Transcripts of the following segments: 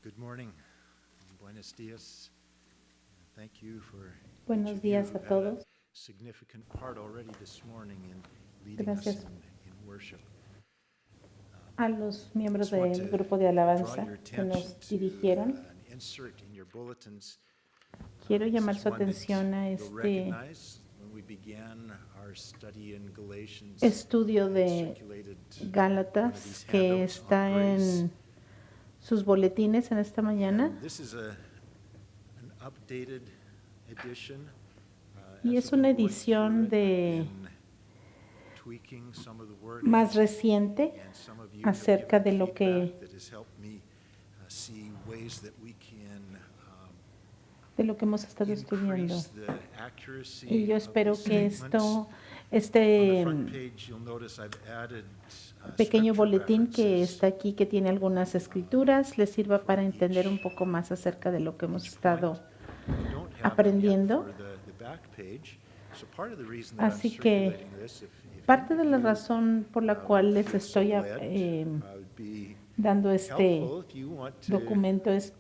Good morning. Buenos días. Thank you for Buenos días a todos. significant part already this morning in leading us Gracias in worship. a los miembros Just want del to grupo de draw alabanza your que attention nos to dirigieron. an insert in your bulletins. Quiero This llamar is su one that atención a you'll este recognize when we began our study in Galatians. estudio I de circulated one of Gálatas these que handouts on está grace. en sus boletines en esta mañana. And this is an updated edition. Y As es we've una been going edición through it, de I've been tweaking some of the wording, más reciente and some of you have acerca de given lo que feedback that has helped me see ways that we can hemos estado estudiando. increase the accuracy Y yo of espero the que statements. On the este front page, you'll notice I've added pequeño scripture boletín que references. está aquí, que tiene algunas escrituras, les sirva para entender un poco más acerca de lo que hemos estado We don't have them yet aprendiendo. for the back page. So part of the reason that I'm Así que circulating this, if parte de la you, razón por la cual les feel so estoy led, would be dando este helpful if you want to documento es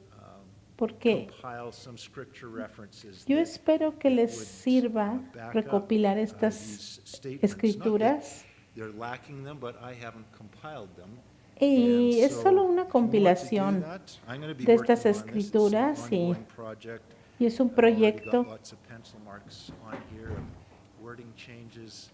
porque compile some scripture references yo that espero que les would, sirva back up, recopilar these estas statements. Not that escrituras they're lacking them, but I haven't compiled them. y And es so, solo una if you want to do compilación that, I'm going to be de estas working on this. It's an escrituras ongoing project. y es un I've already got proyecto lots of pencil marks on here of wording changes.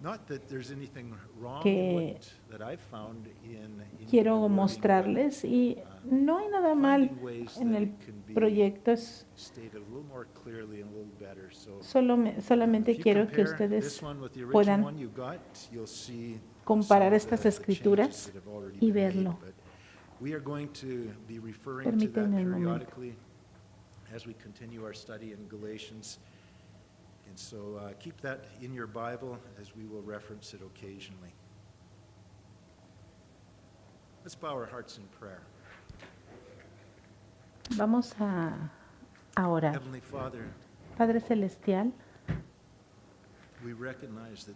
Not that there's anything wrong que that I've found in quiero the wording, mostrarles y no hay nada but mal finding ways en that el it can be proyecto, es stated a little more clearly and a little better. So solamente if you quiero que compare ustedes this one with the original puedan one you got, you'll see comparar some of estas the escrituras changes that have already y been made. verlo. But we are going to be referring to that Permítanme un momento. periodically as we continue our study in Galatians. And so keep that in your Bible as we will reference it occasionally. Let's bow our hearts in prayer. Vamos a orar. Heavenly Father, Padre Celestial, we recognize that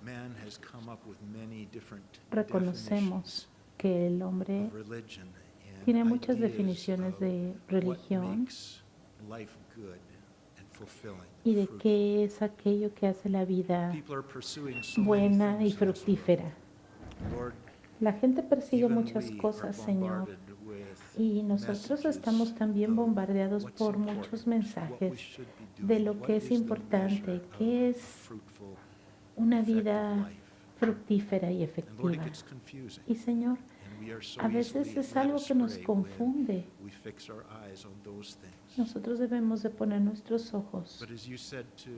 man has come up with many different reconocemos que el hombre of religion and tiene muchas ideas definiciones of de what religión makes life good and fulfilling, y de fruitful. qué es aquello que hace la vida People are pursuing so many buena y things in this world. fructífera. Lord, La gente persigue even muchas we cosas, are Señor, bombarded with y nosotros messages estamos también of bombardeados what's por important, muchos what we mensajes should be de doing, lo what que es is the importante, measure qué of es fruitful, una effective vida life. fructífera y And Lord, it efectiva. gets confusing. Y Señor, And we are so a veces easily es led algo que nos astray confunde. when we fix our eyes on those things. Nosotros debemos de poner nuestros ojos But as you said to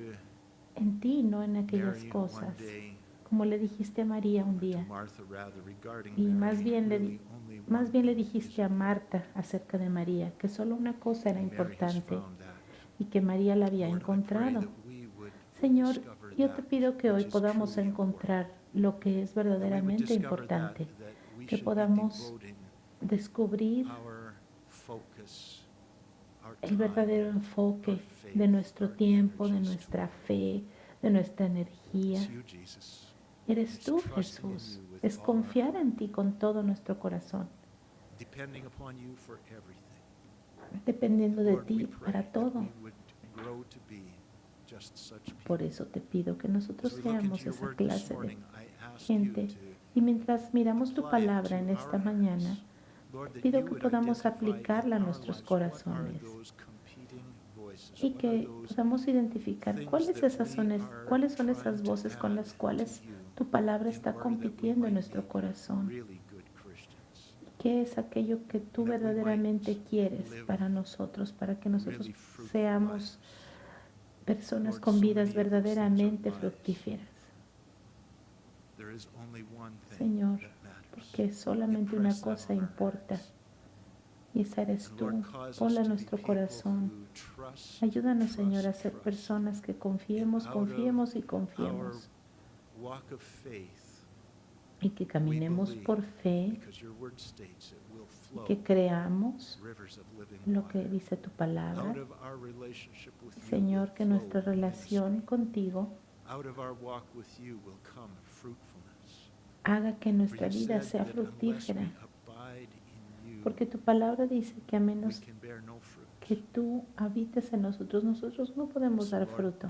en ti, no en aquellas Mary cosas. one day, Como le dijiste a María un or to día, Martha rather, regarding y Mary, más bien really only one más bien le thing dijiste is a Marta acerca de María, que solo una cosa era Mary has importante found that. y que María la había Lord, I pray encontrado. that we would Señor, discover yo te that pido que hoy which is podamos truly encontrar lo que es important. That we would verdaderamente discover importante, that we que should be podamos devoting descubrir our focus, our el time, verdadero enfoque our faith, de nuestro our tiempo, de energies nuestra toward fe, de nuestra energía. It's you, Jesus. Eres It's tú, trusting in Jesús. you with Es all our confiar heart, en ti con todo nuestro corazón, depending upon you for everything. dependiendo de Lord, we ti pray para that todo. we would grow to be just such people. Por eso te pido que nosotros As we look into seamos your esa word this clase de morning, I ask you gente. to Y mientras miramos tu apply it palabra to en esta our mañana, hearts. Lord, that pido you que would podamos identify aplicarla a in our nuestros lives what are corazones those competing voices, y what are que those podamos identificar things cuáles that esas we son, are cuáles son trying esas to voces con add las to cuales you tu palabra in está order that we compitiendo en might nuestro be corazón. really good Christians, ¿Qué es aquello que tú that we verdaderamente might quieres live para nosotros, para que nosotros really fruitful seamos lives. personas Lord, con so vidas many of those things verdaderamente are lies. fructíferas? There is only one thing Señor, that matters. porque solamente una Impress that cosa on our importa hearts. y esa eres And tú. Lord, cause us Ponla en to be nuestro people corazón. who trust, Ayúdanos, Señor, a trust, ser trust personas que confiemos, in out of confiemos y our confiemos walk of faith, y que caminemos believe, por fe, because your word states it will flow que creamos rivers of living lo que water. dice tu palabra. Out of our relationship with you Señor, will que flow nuestra relación ministry. contigo Out of our walk with you will come fruitfulness. haga que For nuestra you vida said sea that unless we fructífera, abide in you, Porque tu palabra dice que a we menos can bear no fruit. que tú habites en nosotros, nosotros no podemos So, dar Lord, fruto.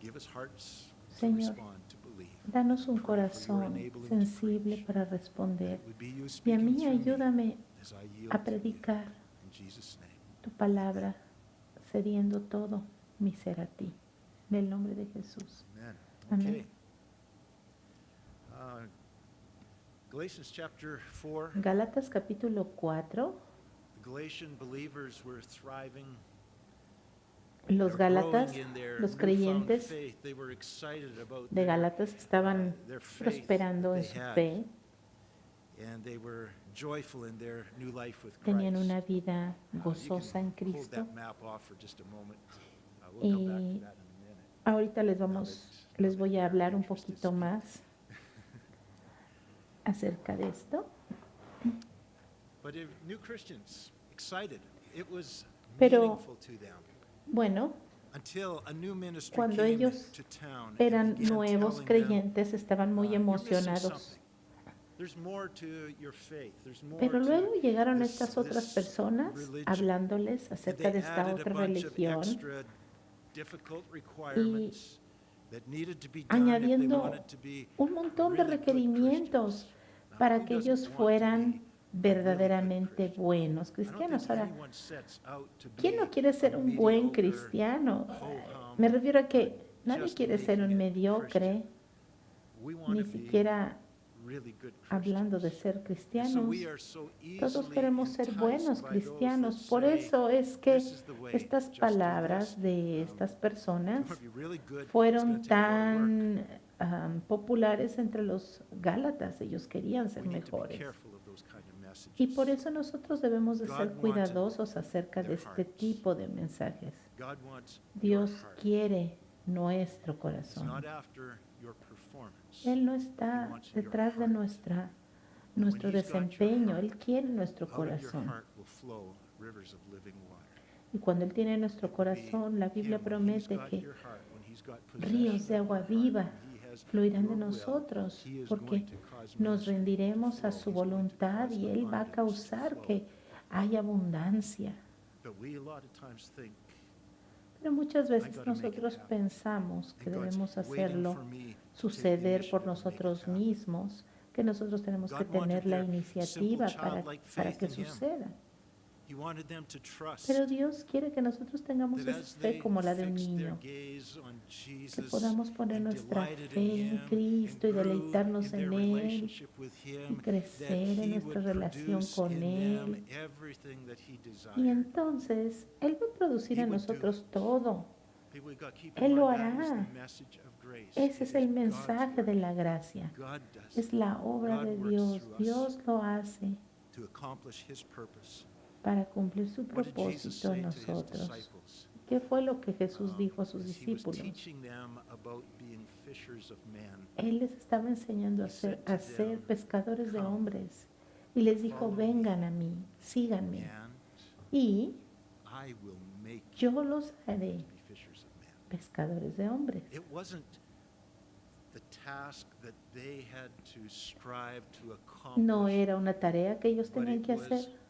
give us hearts to Señor, respond, to believe. danos un Pray for your corazón enabling to sensible preach, para that responder. it would be you Y a speaking mí through me ayúdame as I yield a to you. predicar In Jesus' name. tu palabra, cediendo todo mi ser a ti. En el nombre de Jesús. Amen. Amén. Okay. Galatians chapter 4. Gálatas capítulo 4. The Galatian believers were thriving. Los They were growing Gálatas, in their los newfound creyentes faith. They were excited about de Gálatas estaban their faith prosperando that en they su had. fe, And they were joyful in their new life with tenían Christ. una vida gozosa en You can hold Cristo. that map off for just a moment. We'll come back Y to that in a minute. ahorita les voy a hablar un Interested poquito más acerca de esto. But if new Christians, excited. It was Pero, meaningful to them. Bueno, Until a new ministry cuando came ellos to town and eran began nuevos telling them, creyentes, estaban muy "You're missing emocionados. something. There's more to your faith. There's more Pero to luego llegaron this- estas otras this personas religion." hablándoles And acerca they de esta added a otra bunch of religión, extra difficult requirements that needed to be done if they añadiendo wanted to be un montón de really good requerimientos Christians. Now, para who que doesn't ellos want to fueran be a really good verdaderamente Christian? buenos I don't cristianos. think Ahora, anyone sets out to ¿quién be no quiere ser a un buen mediocre, cristiano? ho-hum, Me refiero a que nadie just quiere ser un making it mediocre, We want ni to be siquiera really good hablando de Christians. ser And so cristianos. we are so Todos easily queremos ser enticed buenos by those cristianos. that Por say, eso es que "This is the way, estas just do palabras this." de estas personas You wanna be really good, it's fueron gonna take a lot of work. tan populares entre los Gálatas. Ellos querían ser We need to be mejores. careful of those kind of messages. Y por eso nosotros debemos de God ser wanted cuidadosos acerca de their este hearts. tipo de mensajes. God wants Dios your heart. quiere nuestro It's corazón. not after your performance. Él no está He wants your detrás de heart. nuestro when He's got your desempeño. heart, Él quiere nuestro Out of your corazón. heart will flow rivers of living water. Y cuando Él tiene nuestro Be corazón, la Biblia Him, when He's promete got que your heart, when He's got ríos possession de of agua your heart, viva when He has fluirán de your will, nosotros, He is porque going to cause nos ministry to rendiremos a flow. su He's going to voluntad cause y Él va a abundance to causar flow. que haya abundancia. But we a lot of times think, Pero muchas veces gotta make it nosotros happen. pensamos que and God's debemos waiting hacerlo for me to take the suceder por initiative and make it nosotros happen. mismos, que nosotros tenemos que God wanted tener la their iniciativa simple childlike para faith que in Him. suceda. He wanted them to trust Pero Dios quiere que nosotros tengamos that esa as fe they como la de un fixed their niño, gaze on que Jesus podamos poner and nuestra delighted fe in en Him Cristo y and grew deleitarnos in their en Él relationship with y Him, crecer that en He nuestra would relación produce con in them Él. everything that He Y desired. entonces Él va a producir He en would do nosotros it. todo. People, we've got to keep Él in lo mind, that is hará. the message of grace. Ese It es el is God's mensaje work. de la gracia. God does Es it la obra God de works Dios. through us. Dios lo hace to accomplish His purpose. para cumplir su What did Jesus propósito say en to His nosotros. disciples? ¿Qué fue lo que Jesús dijo a sus As He was discípulos? teaching them about being fishers of men. Él les estaba enseñando a said to ser them, pescadores de "Come, hombres. Y les dijo, follow me, vengan a mí, síganme. And Y I will make yo you los haré be fishers of men. pescadores de hombres. It wasn't the task that they had to strive to accomplish. No era una tarea que ellos but tenían it que was- hacer,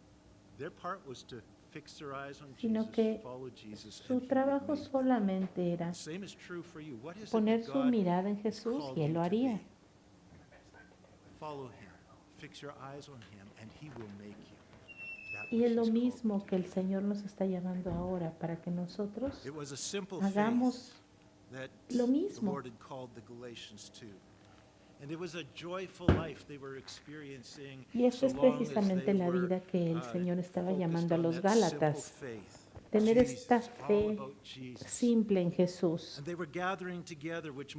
Their part was to fix their eyes on sino Jesus, que follow Jesus, su and He would trabajo make them. solamente era The same is true for you. What is it poner that su God mirada en Jesús called y Él you lo to haría. be? Follow Him. Fix your eyes on Him, and He will make you. that Y which es lo He's called you mismo to que el be. Señor nos está llamando ahora para que nosotros It was a simple hagamos faith that lo the mismo. Lord had called the Galatians to. And it was a joyful life they were experiencing. Y esta es so long as precisamente they la were, vida que el Señor estaba focused llamando a on los that simple Gálatas. faith. Tener esta Jesus, all fe about Jesus. simple en Jesús. And they were gathering together with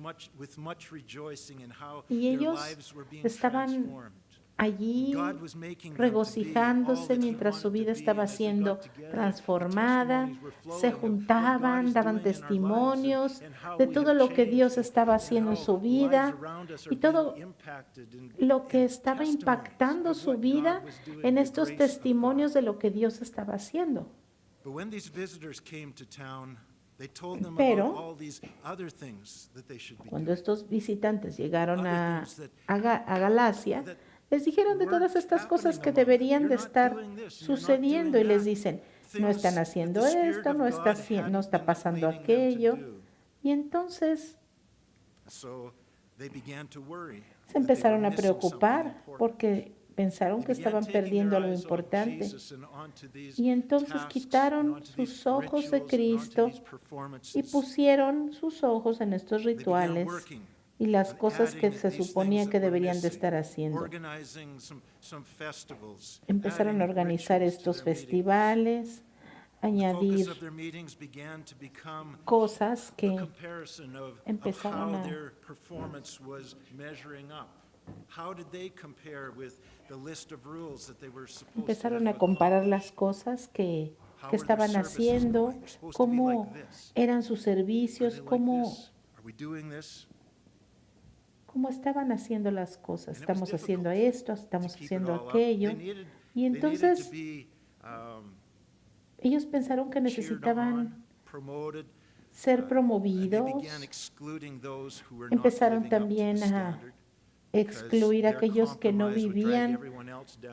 much rejoicing in how Y their ellos lives were being estaban transformed. Allí God was making them to be all regocijándose that He mientras su wanted to vida be, estaba and as they siendo got together, the transformada, testimonies were flowing se of what God juntaban, is daban doing in our lives testimonios and how de we todo have lo que changed Dios and estaba haciendo en how su lives vida around us y are todo being impacted and lo que estaba testimonies impactando of su what vida God was doing, en the estos grace of testimonios God. de lo que Dios estaba haciendo. But when these visitors came to town, they told them Pero, about all these other things that they should be Cuando doing. estos visitantes llegaron Other a, things that a Galacia, that Les dijeron de todas estas cosas que deberían de estar sucediendo y les dicen, no están haciendo esto, no está pasando aquello. Y entonces se empezaron a preocupar porque pensaron que estaban perdiendo algo importante. Y entonces quitaron sus ojos de Cristo y pusieron sus ojos en estos rituales y las cosas que se suponía que deberían de estar haciendo. Empezaron a organizar estos festivales, añadir cosas que empezaron a comparar las cosas que estaban haciendo, cómo eran sus servicios, cómo estaban haciendo las cosas. Estamos haciendo esto, estamos haciendo aquello. Y entonces ellos pensaron que necesitaban ser promovidos. Empezaron también a excluir a aquellos que no vivían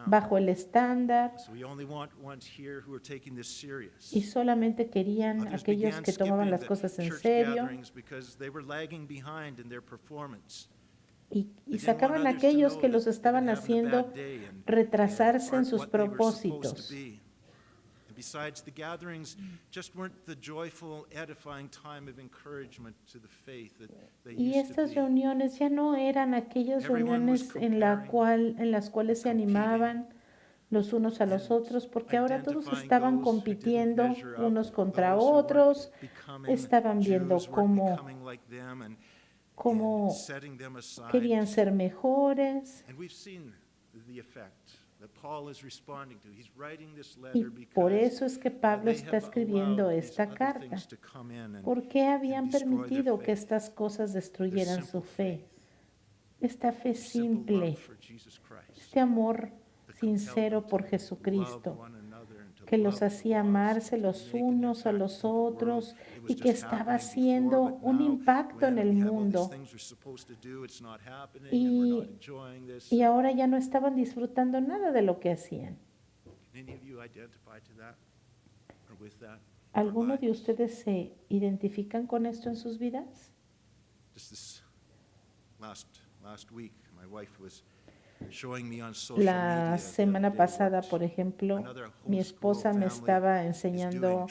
bajo el estándar y solamente querían a aquellos que tomaban las cosas en serio y sacaban a aquellos que los estaban haciendo retrasarse en sus propósitos. Besides, the gatherings just weren't the joyful, edifying time of encouragement to the faith that they Y used to estas be. reuniones ya no eran aquellas reuniones en las cuales se animaban los unos a los otros, porque ahora todos estaban compitiendo unos contra otros, estaban viendo cómo querían ser mejores. Y por eso es que Pablo está escribiendo esta carta, porque habían permitido que estas cosas destruyeran su fe, esta fe simple, este amor sincero por Jesucristo, que los hacía amarse los unos a los otros y que estaba haciendo un impacto en el mundo. Y ahora ya no estaban disfrutando nada de lo que hacían. ¿Alguno de ustedes se identifican con esto en sus vidas? La semana pasada, por ejemplo, mi esposa me estaba enseñando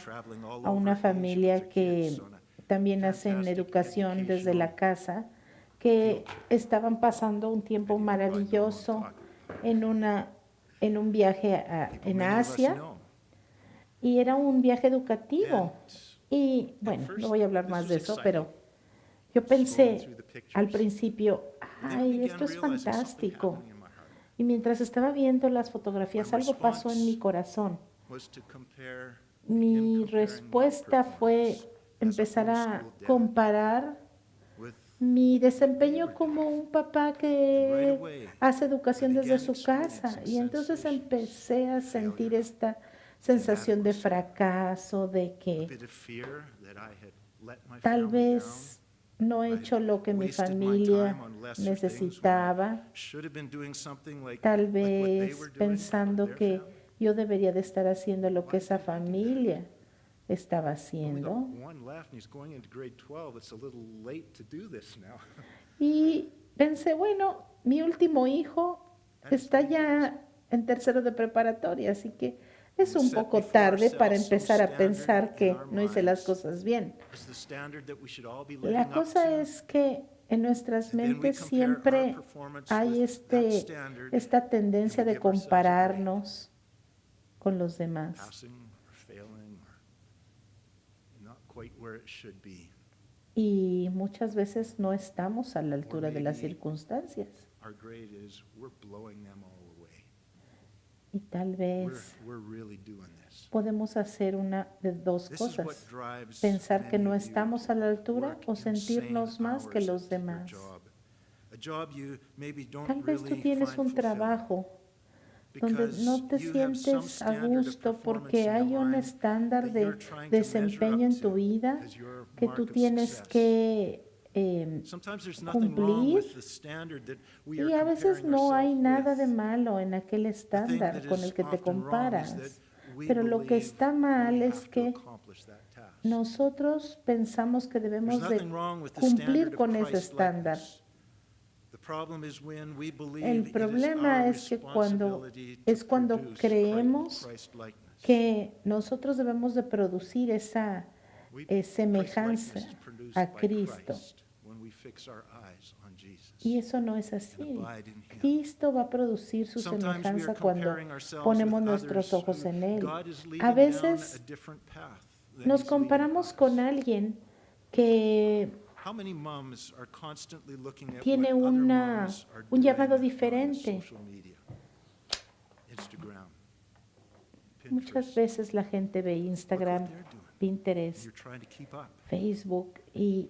a una familia que también hacen educación desde la casa, que estaban pasando un tiempo maravilloso en un viaje en Asia, y era un viaje educativo. Y bueno, no voy a hablar más de eso, pero yo pensé al principio, ay, esto es fantástico. Y mientras estaba viendo las fotografías, algo pasó en mi corazón. Mi respuesta fue empezar a comparar mi desempeño como un papá que hace educación desde su casa. Y entonces empecé a sentir esta sensación de fracaso, de que tal vez no he hecho lo que mi familia necesitaba, tal vez pensando que yo debería de estar haciendo lo que esa familia estaba haciendo. Y pensé, bueno, mi último hijo está ya en tercero de preparatoria, así que es un poco tarde para empezar a pensar que no hice las cosas bien. La cosa es que en nuestras mentes siempre hay esta tendencia de compararnos con los demás. Y muchas veces no estamos a la altura de las circunstancias. Y tal vez podemos hacer una de dos cosas: pensar que no estamos a la altura o sentirnos más que los demás. Tal vez tú tienes un trabajo donde no te sientes a gusto porque hay un estándar de desempeño en tu vida que tú tienes que cumplir, y a veces no hay nada de malo en aquel estándar con el que te comparas, pero lo que está mal es que nosotros pensamos que debemos de cumplir con ese estándar. El problema es que cuando creemos que nosotros debemos de producir esa semejanza a Cristo. Y eso no es así. Cristo va a producir su semejanza cuando ponemos nuestros ojos en Él. A veces nos comparamos con alguien que tiene un llamado diferente. Muchas veces la gente ve Instagram, Pinterest, Facebook y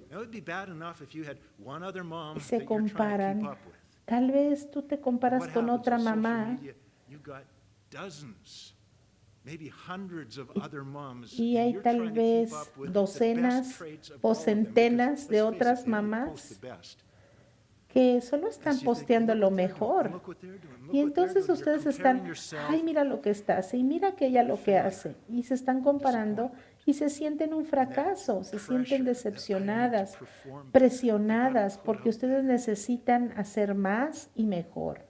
se comparan. Tal vez tú te comparas con otra mamá y hay tal vez docenas o centenas de otras mamás que solo están posteando lo mejor. Y entonces ustedes están, ay, mira lo que está hace y mira aquella lo que hace. Y se están comparando y se sienten un fracaso, se sienten decepcionadas, presionadas, porque ustedes necesitan hacer más y mejor.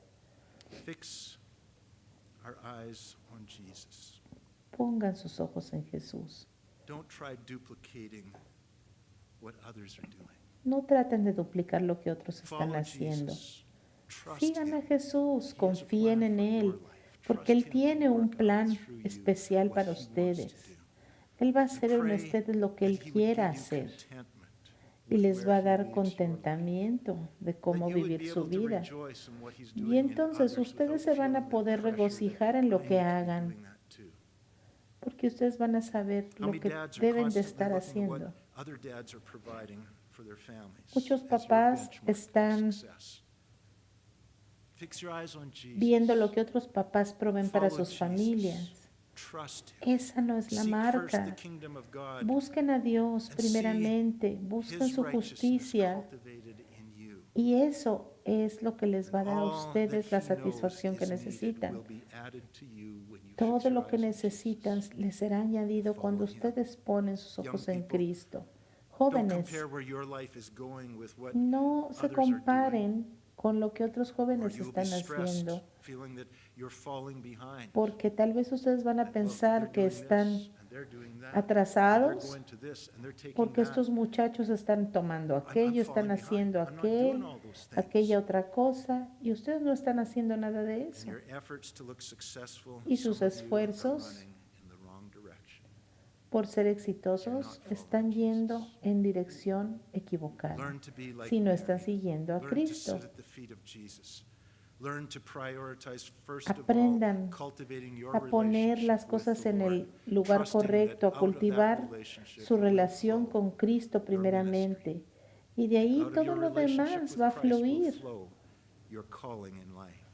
Pongan sus ojos en Jesús. No traten de duplicar lo que otros están haciendo. Sigan a Jesús, confíen en Él, porque Él tiene un plan especial para ustedes. Él va a hacer en ustedes lo que Él quiera hacer y les va a dar contentamiento de cómo vivir su vida. Y entonces ustedes se van a poder regocijar en lo que hagan, porque ustedes van a saber lo que deben de estar haciendo. Muchos papás están viendo lo que otros papás proveen para sus familias. Esa no es la marca. Busquen a Dios primeramente, busquen su justicia y eso es lo que les va a dar a ustedes la satisfacción que necesitan. Todo lo que necesitan les será añadido cuando ustedes ponen sus ojos en Cristo. Jóvenes, no se comparen con lo que otros jóvenes están haciendo, porque tal vez ustedes van a pensar que están atrasados, porque estos muchachos están tomando aquello, están haciendo aquella otra cosa, y ustedes no están haciendo nada de eso. Y sus esfuerzos por ser exitosos están yendo en dirección equivocada si no están siguiendo a Cristo. Aprendan a poner las cosas en el lugar correcto, a cultivar su relación con Cristo primeramente, y de ahí todo lo demás va a fluir.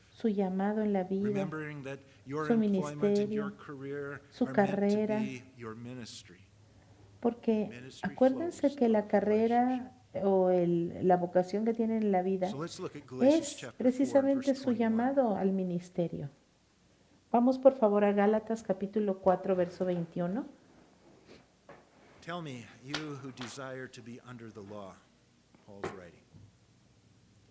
Su llamado en la vida, su ministerio, su carrera. Porque acuérdense que la carrera o la vocación que tienen en la vida es precisamente su llamado al ministerio. Vamos por favor a Gálatas capítulo 4, verso 21. Tell me, you who desire to be under the law, Paul's writing.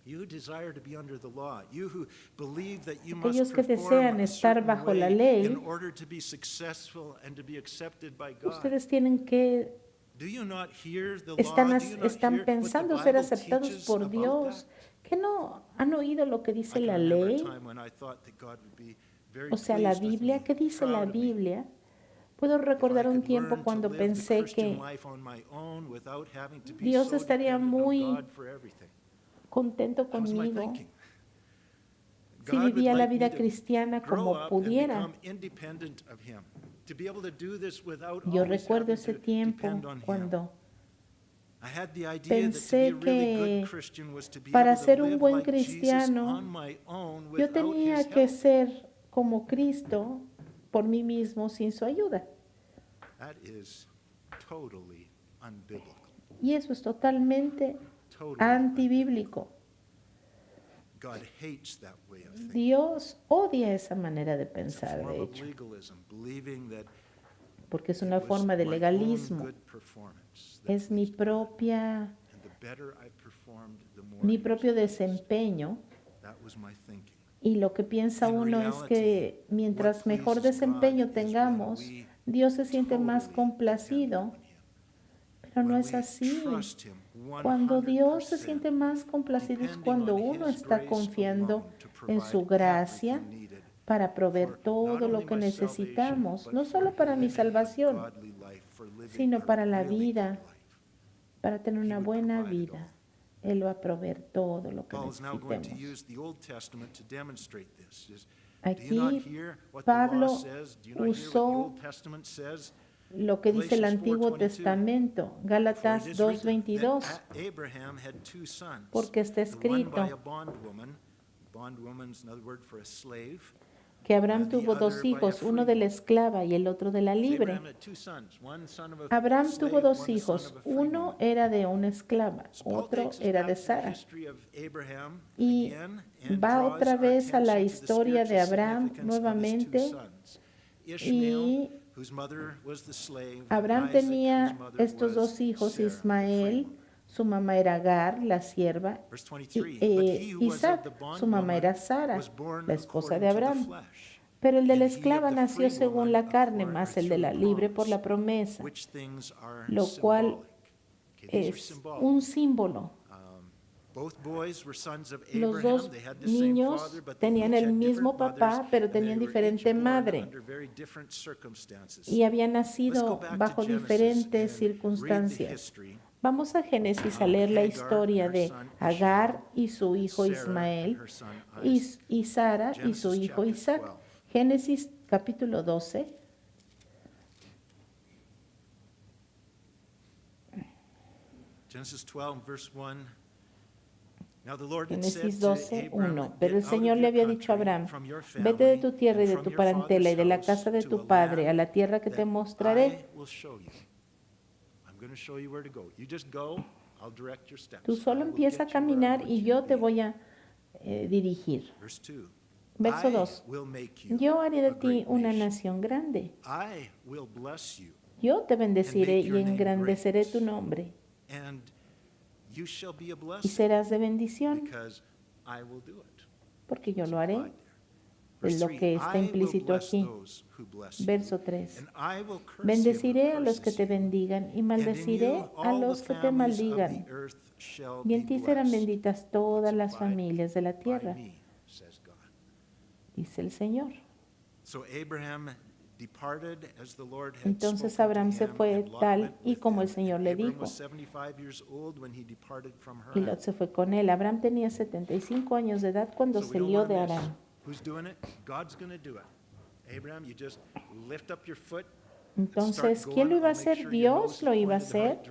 You who desire to be under the law, you who believe that you must Aquellos que desean perform a estar certain bajo la way ley, in order to be successful and to be accepted by God. ustedes tienen que Do you not hear the law? están Do you not están hear what the pensando ser Bible aceptados teaches por about Dios. that? ¿Que no han oído lo que dice I la can remember a ley? time when I thought that God would be very O sea, la pleased with Biblia. me, ¿Qué dice la proud of me, Biblia? Puedo if I recordar un could tiempo learn to cuando live the pensé Christian que life on my own without having to be Dios so estaría dependent on muy God for everything. contento That was my conmigo thinking. si God would vivía la like me vida to cristiana grow como up and pudiera. become independent of Him, to be able to do this without Yo always recuerdo having ese to tiempo depend on Him. cuando I had the idea that to be pensé a really que good Christian was to be para able to ser un live buen like Jesus cristiano, on my own yo without tenía His que help. ser como Cristo por mí mismo sin su ayuda. That is totally unbiblical. Y eso es totalmente antibíblico. Dios odia esa manera de pensar, de hecho, porque es una forma de legalismo. Es mi propio desempeño. Y lo que piensa uno es que mientras mejor desempeño tengamos, Dios se siente más complacido, pero no es así. Cuando Dios se siente más complacido es cuando uno está confiando en su gracia para proveer todo lo que necesitamos, no solo para mi salvación, sino para la vida, para tener una buena vida. Él va a proveer todo lo que necesitemos. Aquí Pablo usó lo que dice el Antiguo Testamento, Gálatas 2:22, porque está escrito que Abraham tuvo dos hijos, uno de la esclava y el otro de la libre. Abraham tuvo dos hijos, uno era de una esclava, otro era de Sara. Y va otra vez a la historia de Abraham nuevamente, y Abraham tenía estos dos hijos, Ismael, su mamá era Agar, la sierva, y Isaac, su mamá era Sara, la esposa de Abraham. Pero el de la esclava nació según la carne, más el de la libre por la promesa, lo cual es un símbolo. Los dos niños tenían el mismo papá, pero tenían diferente madre y habían nacido bajo diferentes circunstancias. Vamos a Génesis a leer la historia de Agar y su hijo Ismael y Sara y su hijo Isaac. Génesis capítulo 12. Génesis 12, verse 1. Génesis 12, 1. Pero el Señor le había dicho a Abraham, vete de tu tierra y de tu parentela y de la casa de tu padre a la tierra que te mostraré. Tú solo empieza a caminar y yo te voy a dirigir. Verso 2. Yo haré de ti una nación grande. Yo te bendeciré y engrandeceré tu nombre. Y serás de bendición, porque yo lo haré. Es lo que está implícito aquí. Verso 3. Bendeciré a los que te bendigan y maldeciré a los que te maldigan. Y en ti serán benditas todas las familias de la tierra, dice el Señor. Entonces Abraham se fue tal y como el Señor le dijo. Y Lot se fue con él. Abraham tenía 75 años de edad cuando salió de Harán. Entonces, ¿quién lo iba a hacer? Dios lo iba a hacer.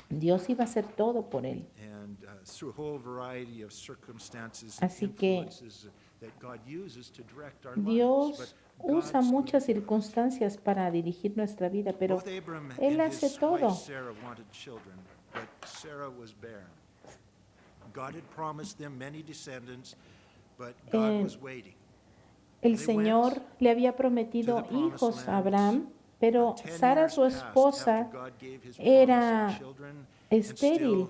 Dios iba a hacer todo por él. Así que Dios usa muchas circunstancias para dirigir nuestra vida, pero Él hace todo. El Señor le había prometido hijos a Abraham, pero Sara, su esposa, era estéril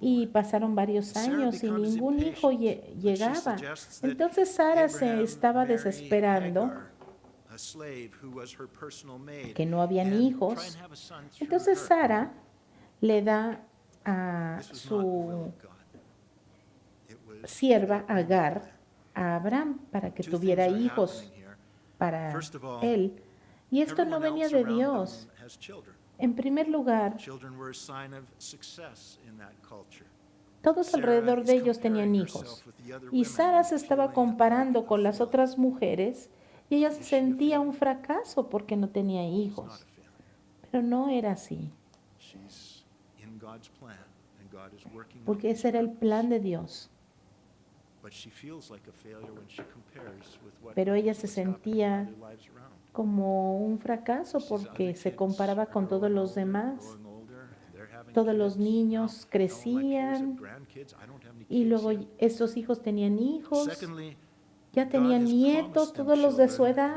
y pasaron varios años y ningún hijo llegaba. Entonces Sara se estaba desesperando que no habían hijos. Entonces Sara le da a su sierva Agar a Abraham para que tuviera hijos para él. Y esto no venía de Dios. En primer lugar, todos alrededor de ellos tenían hijos. Y Sara se estaba comparando con las otras mujeres y ella se sentía un fracaso porque no tenía hijos. Pero no era así. Porque ese era el plan de Dios. Pero ella se sentía como un fracaso porque se comparaba con todos los demás todos los niños crecían y luego estos hijos tenían hijos, ya tenían nietos, todos los de su edad.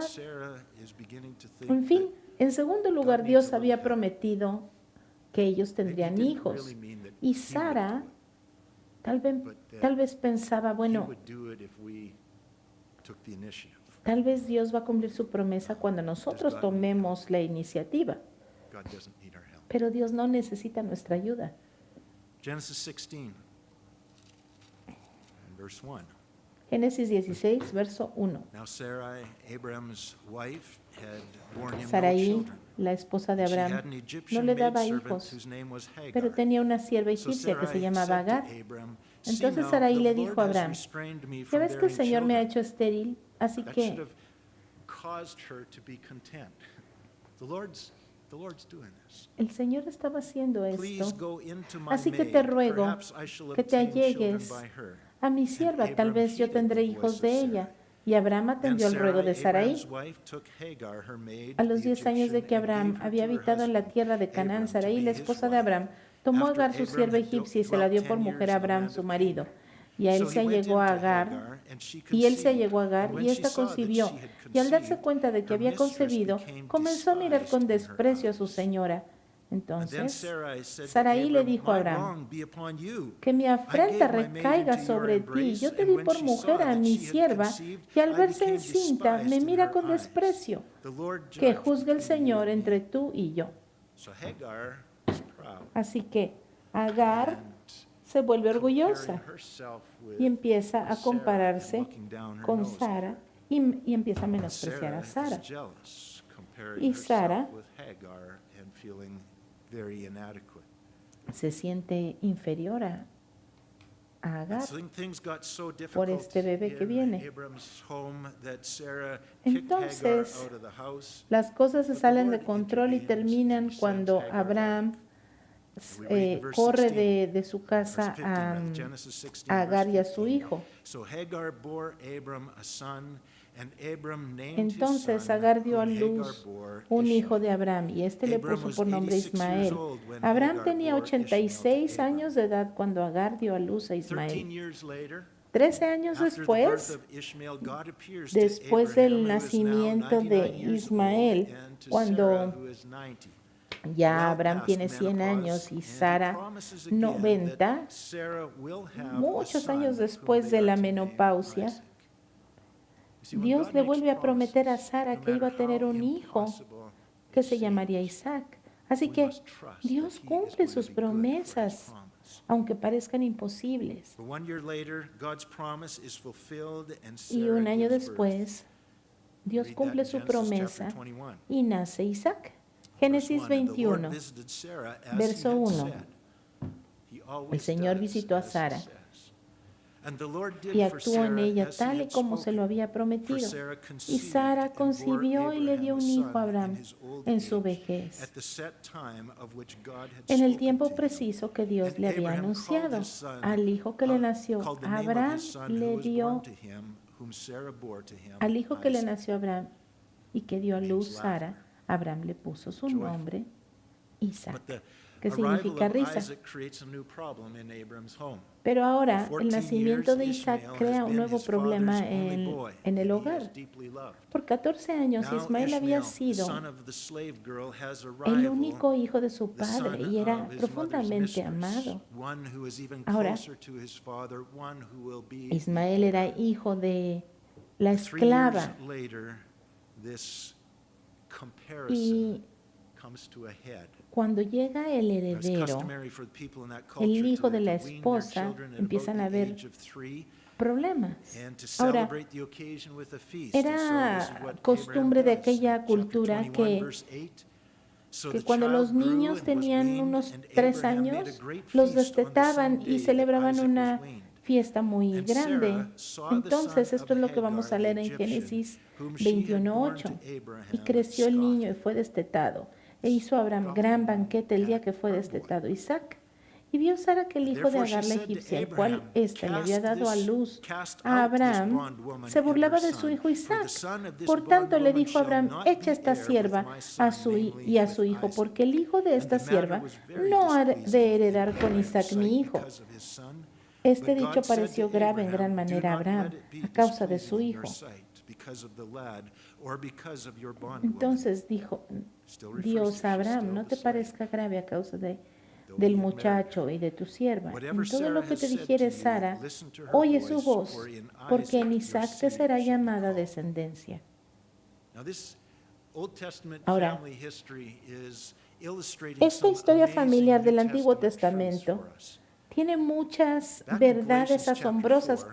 En fin, en segundo lugar, Dios había prometido que ellos tendrían hijos. Y Sara tal vez pensaba, bueno, tal vez Dios va a cumplir su promesa cuando nosotros tomemos la iniciativa. Pero Dios no necesita nuestra ayuda. Genesis 16, verse 1. Génesis 16, verso 1. Now Sarai, Abram's wife, had borne him no Sarai, children. la esposa de And she Abraham, had an no Egyptian le daba maidservant hijos, whose name was pero Hagar. tenía una sierva So egipcia que se Sarai llamaba said to Agar. Abram, "See Entonces now, Sarai the le Lord dijo a has Abraham, restrained me ya from ves que el bearing Señor me ha children." hecho estéril, así That should que have caused her to be content. The Lord's doing this. el Señor estaba haciendo Please esto. go into my Así que maid. te ruego Perhaps I shall que te obtain children allegues by her. a mi sierva, tal Abram vez yo heeded tendré the hijos voice de of ella. Sarai. Y Abraham Then atendió el ruego de Sarai, Sarai. Abram's wife, took Hagar, her maid, A los the 10 años de Egyptian, que and Abraham gave her había to her habitado en la husband, tierra de Canaán, Abram, to Sarai, be la his esposa de wife. Abraham, tomó a After Agar, su Abram sierva had egipcia, y se la dio dwelt por 10 mujer years a in the Abraham, land su of marido. Canaan. Y a él So se he went allegó a into Agar, Hagar, and she y él se conceived. allegó a Agar, And when y she ésta saw that concibió. she had Y al darse conceived, cuenta de que her había mistress concebido, became comenzó a mirar con despised in her desprecio a su eyes. señora. And then Entonces, Sarai said to Sarai le Abram, dijo a "My Abraham, wrong be upon you. que mi I afrenta gave my maid recaiga into your sobre ti. embrace, Yo te and di when por she mujer saw a that mi she had sierva, conceived, y al I verse became encinta, me despised in mira her con eyes. desprecio. The Lord Que judge juzgue el between you Señor and entre me." tú y yo. So Hagar is proud. Así que Agar And se vuelve comparing orgullosa herself with y empieza a Sarah compararse and looking down her con nose. Sara y empieza a menospreciar a Sara. is jealous, comparing Y herself Sara with Hagar and feeling very inadequate. Se siente inferior a And Agar. things got so por difficult este bebé que in viene. Abram's home that Sarah kicked Hagar Entonces, out of the house. las cosas se But the salen de Lord control y intervenes terminan and sends cuando Hagar Abraham And we read in verse corre 16, de su verse casa 15, a Genesis 16, a Agar verse y a su 15. hijo. So Hagar bore Abram a son, and Abram named Entonces his son, Agar dio a whom Hagar luz bore, un Ishmael. hijo de Abraham y este le Abram puso was por nombre 86 years Ismael. old when Abraham Hagar tenía bore Ishmael to 86 Abram. años de edad cuando Agar dio a luz a 13 Ismael. years later, 13 años after the birth después, of Ishmael, God appears to después del Abraham, who is now nacimiento de 99 years old, Ismael, and to cuando Sarah, who is 90. ya Well Abraham past tiene 100 menopause, años y and he Sara promises again 90, that Sarah will have a muchos son años whom después they de are la to name menopausia, Isaac. You see, when Dios God le makes vuelve a prometer a promises, Sara no que iba a matter tener how un hijo impossible que it se llamaría seems, Isaac. Así we que must trust that Dios he is cumple going to sus be good for his promesas, promise. aunque parezcan imposibles. But 1 year later, God's promise is fulfilled, and Y Sarah un año gives birth. después, Dios Read that cumple in su Genesis promesa chapter 21. y nace Isaac. Verse Génesis 1, "And the Lord 21. visited Sarah as verso he had 1. said." He always El Señor does visitó a as he Sara says. And the Lord did y for actuó en Sarah ella as he tal y had como se lo spoken. había For prometido. Sarah Y conceived Sara and bore concibió y le dio Abraham un a hijo a son Abraham in his old en su age, vejez, at the set time of which God had en el spoken tiempo to him. preciso que Dios And le había Abraham anunciado. called his son, Al hijo que le nació called the a name of Abraham, his son who le was dio born to him, whom Sarah bore to him, al hijo que le Isaac. nació a Abraham y que dio a luz Sara, Abraham le puso su Joyful. nombre Isaac, But the que arrival significa of risa. Isaac creates a new problem in Abram's home. Pero ahora For el 14 nacimiento de years, Isaac Ishmael crea has un been nuevo his problema father's only boy, en el and he is hogar. deeply loved. Por 14 años Now Ismael había Ishmael, the sido son of the slave girl, has a el rival, único hijo de su the son padre y era of his mother's profundamente mistress, amado. one who is even Ahora, closer to his father, one who will be Ismael era hijo de la 3 esclava years later, this comparison y comes to a head. cuando llega el Now, it's heredero, customary for the people in that el culture hijo de to la wean their esposa, children at empiezan a about the haber age of 3 problemas. and to Ahora, celebrate the occasion with a feast. And so era this is what costumbre de Abraham does. aquella In chapter cultura 21, verse 8, "So que the cuando los child grew niños and was tenían weaned, unos and 3 Abraham made a años, great los feast on the destetaban same y day that celebraban Isaac una was weaned. fiesta muy And grande. Sarah saw the Entonces, son esto es of lo que vamos a Hagar, leer the en Egyptian, Génesis whom she had borne 21:8. to Abraham, Y creció el niño y scoffing. fue destetado. E hizo Abraham gran banquete el día que fue destetado Isaac. Y vio Sara que el hijo de Agar la egipcia, el cual ésta le había dado a luz a Abraham, se burlaba de su hijo Isaac. Por tanto le dijo a Abraham, echa esta sierva a su hijo, porque el hijo de esta sierva no ha de heredar con Isaac mi hijo. Este dicho pareció grave en gran manera a Abraham a causa de su hijo. Entonces dijo Dios a Abraham, no te parezca grave a causa del muchacho y de tu sierva. En todo lo que te dijere Sara, oye su voz, porque en Isaac te será llamada descendencia. Ahora, esta historia familiar del Antiguo Testamento tiene muchas verdades asombrosas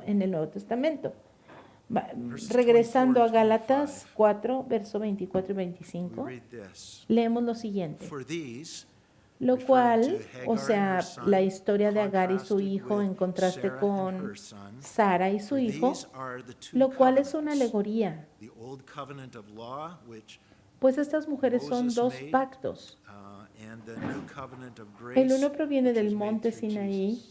en el Nuevo Testamento. Regresando a Gálatas 4, verso 24 y 25, leemos lo siguiente. Lo cual, o sea, la historia de Agar y su hijo en contraste con Sara y su hijo, lo cual es una alegoría. Pues estas mujeres son dos pactos. El uno proviene del monte Sinaí,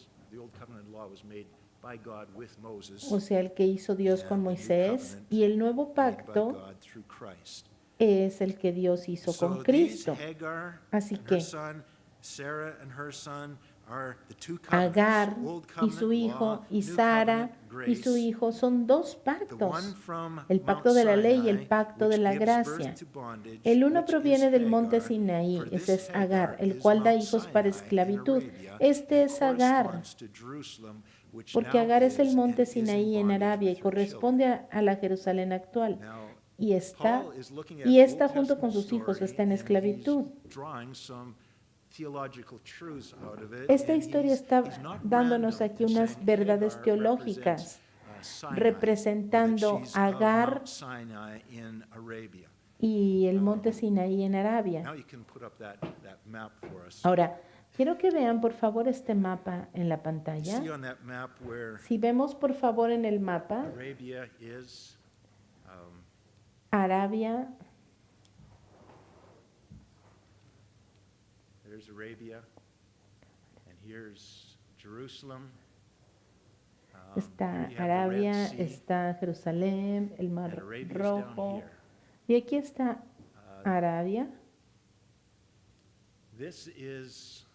o sea, el que hizo Dios con Moisés, y el nuevo pacto es el que Dios hizo con Cristo. Así que Agar y su hijo y Sara y su hijo son dos pactos, el pacto de la ley y el pacto de la gracia. El uno proviene del monte Sinaí, ese es Agar, el cual da hijos para esclavitud. Este es Agar, porque Agar es el monte Sinaí en Arabia y corresponde a la Jerusalén actual. Y esta junto con sus hijos está en esclavitud. Esta historia está dándonos aquí unas verdades teológicas, representando a Agar y el monte Sinaí en Arabia. Ahora, quiero que vean por favor este mapa en la pantalla. Si vemos por favor en el mapa, Arabia, there's Arabia, and here's Jerusalem. Está Arabia, está Jerusalén, el Mar Rojo, y aquí está Arabia. This is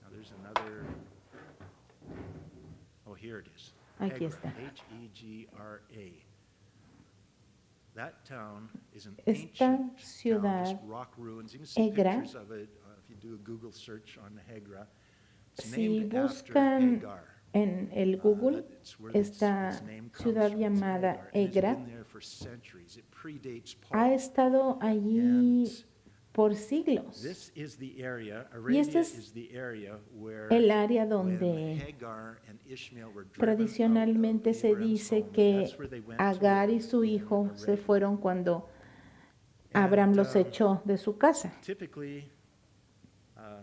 now there's another. Oh, here it is. Aquí está. H-E-G-R-A. That town is an Esta ancient ciudad, town, just rock ruins. You can see Egra, pictures of it if you do a Google search on Hegra. It's si named after buscan Hagar. en el Google It's where esta its name comes ciudad from. It's llamada Hagar. It's Egra, been there for centuries. It predates ha Paul. estado allí por siglos. This is the area, Y Arabia este es is the area where el área when donde Hagar and Ishmael were driven tradicionalmente out of se Abraham's dice home. que That's where they went to Agar y live su in hijo se Arabia. fueron cuando Abraham los echó de su casa. Typically,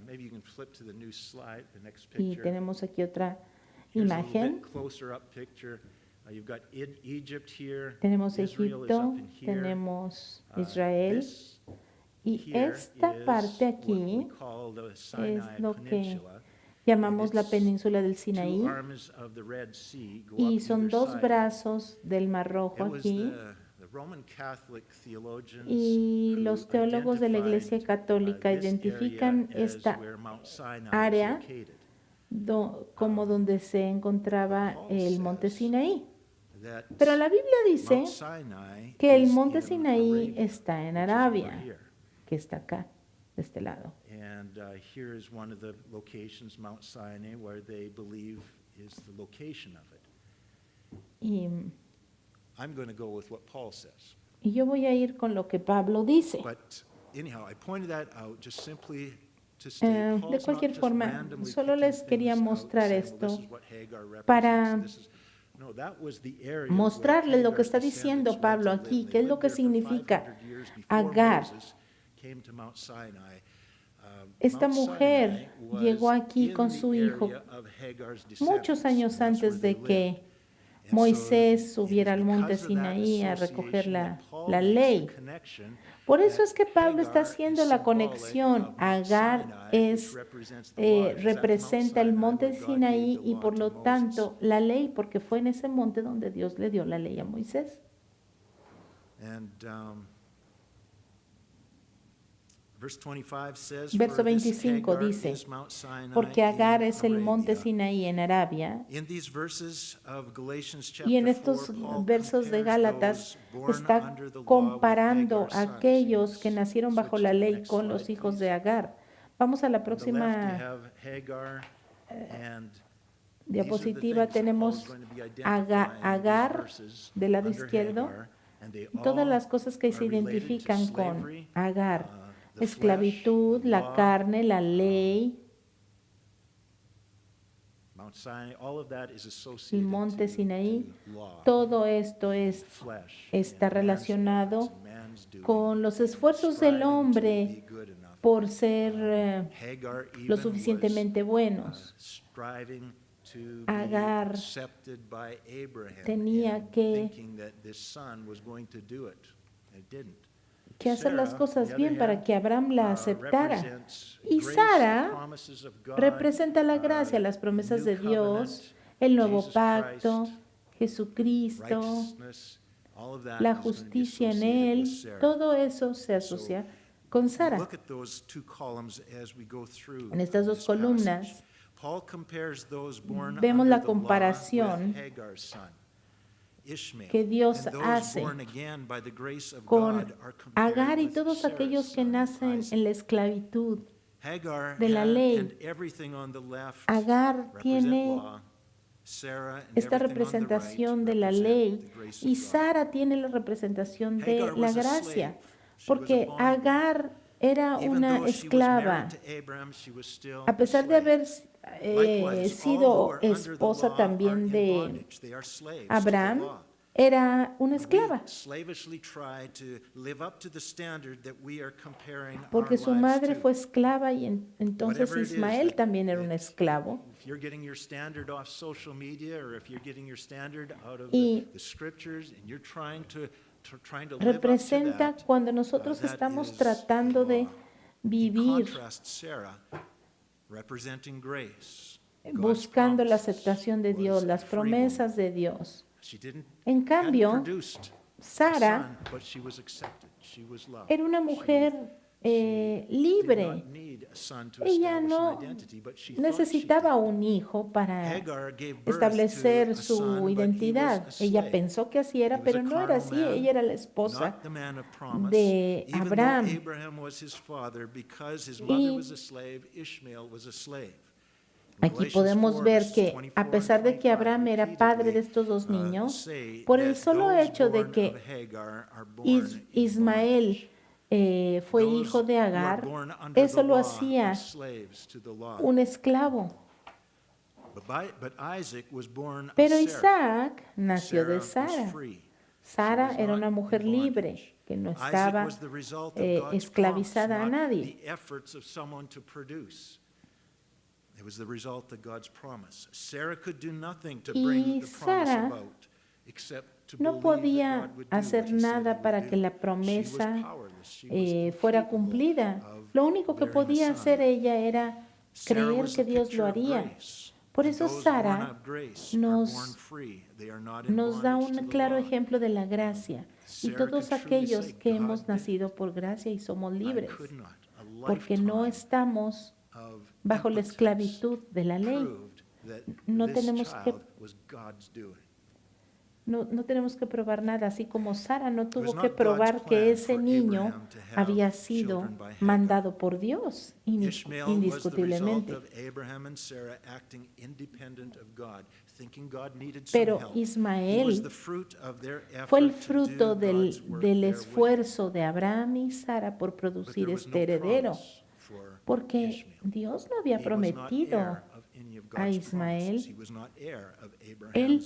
maybe you can flip to the new slide, the next Y picture. tenemos aquí otra Here's a little imagen. bit closer up picture. You've got Egypt here. Tenemos Israel is Egipto, up in here. tenemos Israel, This y here esta is parte what aquí we call the Sinai es lo que Peninsula. llamamos la It's península del two Sinaí, arms of the Red Sea go y up son either dos side. brazos del Mar It Rojo was aquí, the Roman Catholic theologians y who los teólogos de la Iglesia identified, Católica this identifican area as esta where Mount Sinai is área located. como donde se encontraba el monte Sinaí. That Pero la Biblia dice Mount Sinai que el is monte in Sinaí Arabia, está en which is over Arabia, here. que está acá, de este lado. And here is one of the locations, Mount Sinai, where they believe is the location of it. Y I'm going to go with what Paul says. yo voy a ir con lo que Pablo dice. But anyhow, I pointed that out just simply to state De Paul's cualquier not just forma, randomly solo picking les quería things out, mostrar saying, esto "Well, this is what Hagar represents, para this is-" No, that was the area mostrarles where lo que está Hagar's diciendo descendants Pablo went to aquí, live. qué es They lo que lived there for significa 500 years before Agar. Moses came to Mount Sinai. Esta Mount mujer Sinai was llegó aquí in con the su hijo area of Hagar's muchos descendants, años and that's where antes they de que lived. Moisés subiera al monte Sinaí a recoger la ley. Por eso es que Pablo está haciendo la conexión. Agar representa el monte Sinaí y por lo tanto la ley, porque fue en ese monte donde Dios le dio la ley a Moisés. Verso 25 dice, porque Agar es el monte Sinaí en Arabia. Y en estos versos de Gálatas está comparando a aquellos que nacieron bajo la ley con los hijos de Agar. Vamos a la próxima diapositiva. Tenemos Agar del lado izquierdo. Todas las cosas que se identifican con Agar. Esclavitud, la carne, la ley, el monte Sinaí, todo esto está relacionado con los esfuerzos del hombre por ser lo suficientemente buenos. Agar tenía que hacer las cosas bien para que Abraham la aceptara. Y Sara representa la gracia, las promesas de Dios, el nuevo pacto, Jesucristo, la justicia en Él. Todo eso se asocia con Sara. En estas dos columnas vemos la comparación que Dios hace con Agar y todos aquellos que nacen en la esclavitud de la ley. Agar tiene esta representación de la ley y Sara tiene la representación de la gracia, porque Agar era una esclava. A pesar de haber sido esposa también de Abraham, era una esclava. Porque su madre fue esclava y entonces Ismael también era un esclavo. Y representa cuando nosotros estamos tratando de vivir buscando la aceptación de Dios, las promesas de Dios. En cambio, Sara era una mujer libre. Ella no necesitaba un hijo para establecer su identidad. Ella pensó que así era, pero no era así. Ella era la esposa de Abraham. Y aquí podemos ver que a pesar de que Abraham era padre de estos dos niños, por el solo hecho de que Ismael fue hijo de Agar, eso lo hacía un esclavo. Pero Isaac nació de Sara. Sara era una mujer libre que no estaba esclavizada a nadie. Y Sara no podía hacer nada para que la promesa fuera cumplida. Lo único que podía hacer ella era creer que Dios lo haría. Por eso Sara nos da un claro ejemplo de la gracia. Y todos aquellos que hemos nacido por gracia y somos libres, porque no estamos bajo la esclavitud de la ley. No tenemos que probar nada, así como Sara no tuvo que probar que ese niño había sido mandado por Dios indiscutiblemente. Pero Ismael fue el fruto del esfuerzo de Abraham y Sara por producir este heredero, porque Dios no había prometido a Ismael. Él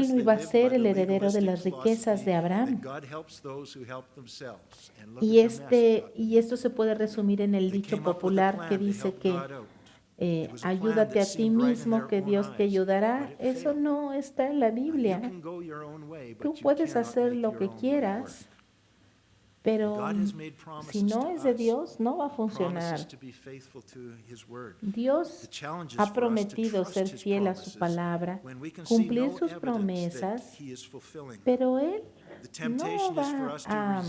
no iba a ser el heredero de las riquezas de Abraham. Y esto se puede resumir en el dicho popular que dice que ayúdate a ti mismo que Dios te ayudará. Eso no está en la Biblia. Tú puedes hacer lo que quieras, pero si no es de Dios, no va a funcionar. Dios ha prometido ser fiel a su palabra, cumplir sus promesas, pero Él no va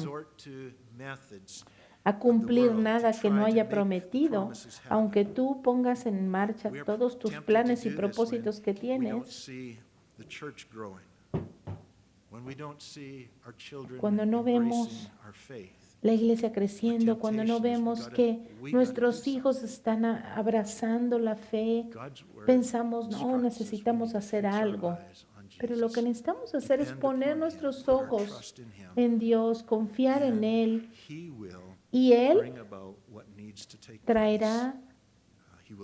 a cumplir nada que no haya prometido, aunque tú pongas en marcha todos tus planes y propósitos que tienes. Cuando no vemos la iglesia creciendo, cuando no vemos que nuestros hijos están abrazando la fe, pensamos, no, necesitamos hacer algo. Pero lo que necesitamos hacer es poner nuestros ojos en Dios, confiar en Él, y Él traerá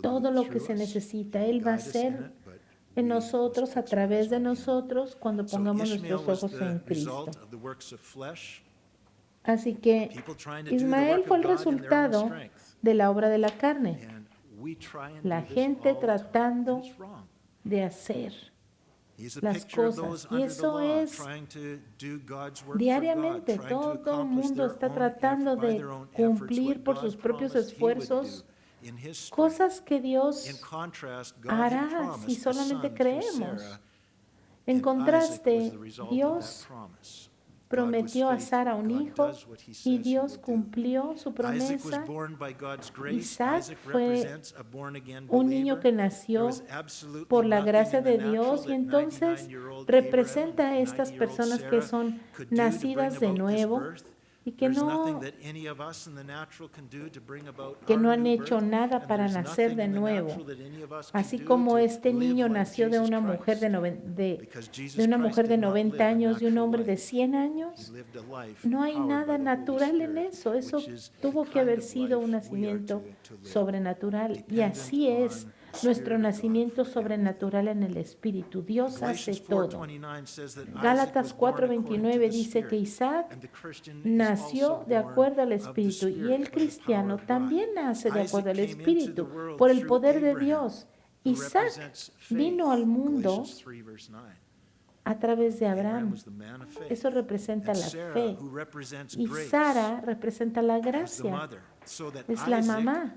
todo lo que se necesita. Él va a hacer en nosotros, a través de nosotros, cuando pongamos nuestros ojos en Cristo. Así que Ismael fue el resultado de la obra de la carne. La gente tratando de hacer las cosas. Y eso es diariamente. Todo el mundo está tratando de cumplir por sus propios esfuerzos cosas que Dios hará si solamente creemos. En contraste, Dios prometió a Sara un hijo y Dios cumplió su promesa. Isaac fue un niño que nació por la gracia de Dios y entonces representa a estas personas que son nacidas de nuevo y que no han hecho nada para nacer de nuevo. Así como este niño nació de una mujer de 90 años y un hombre de 100 años, no hay nada natural en eso. Eso tuvo que haber sido un nacimiento sobrenatural. Y así es nuestro nacimiento sobrenatural en el Espíritu. Dios hace todo. Gálatas 4:29 dice que Isaac nació de acuerdo al Espíritu y el cristiano también nace de acuerdo al Espíritu por el poder de Dios. Isaac vino al mundo a través de Abraham. Eso representa la fe. Y Sara representa la gracia. Es la mamá.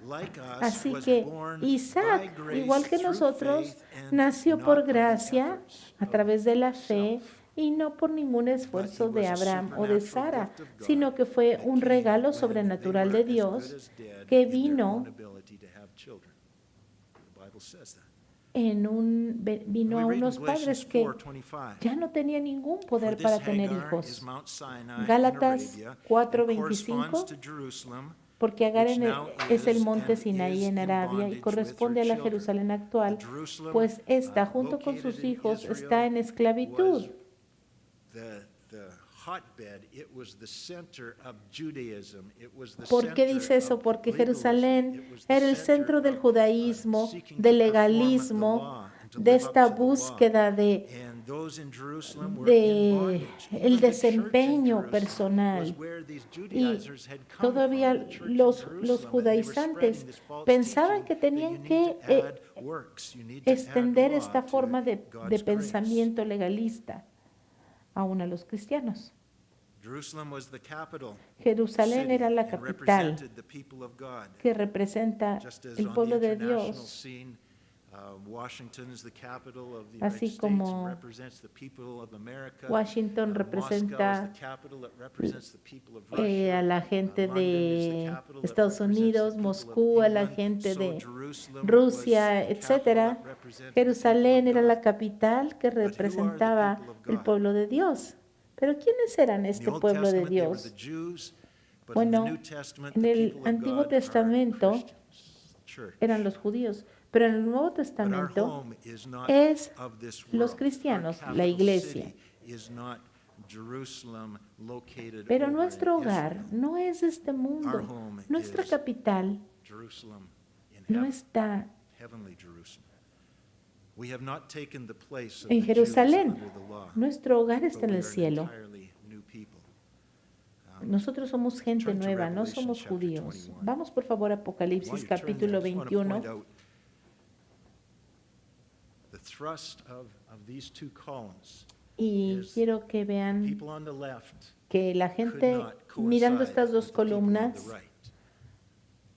Así que Isaac, igual que nosotros, nació por gracia a través de la fe y no por ningún esfuerzo de Abraham o de Sara, sino que fue un regalo sobrenatural de Dios que vino a unos padres que ya no tenían ningún poder para tener hijos. Gálatas 4:25, porque Agar es el monte Sinaí en Arabia y corresponde a la Jerusalén actual, pues esta, junto con sus hijos, está en esclavitud. ¿Por qué dice eso? Porque Jerusalén era el centro del judaísmo, del legalismo, de esta búsqueda de el desempeño personal. Y todavía los judaizantes pensaban que tenían que extender esta forma de pensamiento legalista aún a los cristianos. Jerusalén era la capital que representa el pueblo de Dios, así como Washington representa a la gente de Estados Unidos, Moscú a la gente de Rusia, etcétera. Jerusalén era la capital que representaba el pueblo de Dios. Pero ¿quiénes eran este pueblo de Dios? Bueno, en el Antiguo Testamento eran los judíos, pero en el Nuevo Testamento es los cristianos, la iglesia. Pero nuestro hogar no es este mundo. Nuestra capital no está en Jerusalén. Nuestro hogar está en el cielo. Nosotros somos gente nueva, no somos judíos. Vamos por favor a Apocalipsis capítulo 21. thrust of these two columns Y is quiero que vean people on the left que la could gente, not mirando coincide estas dos with the people on the columnas, right.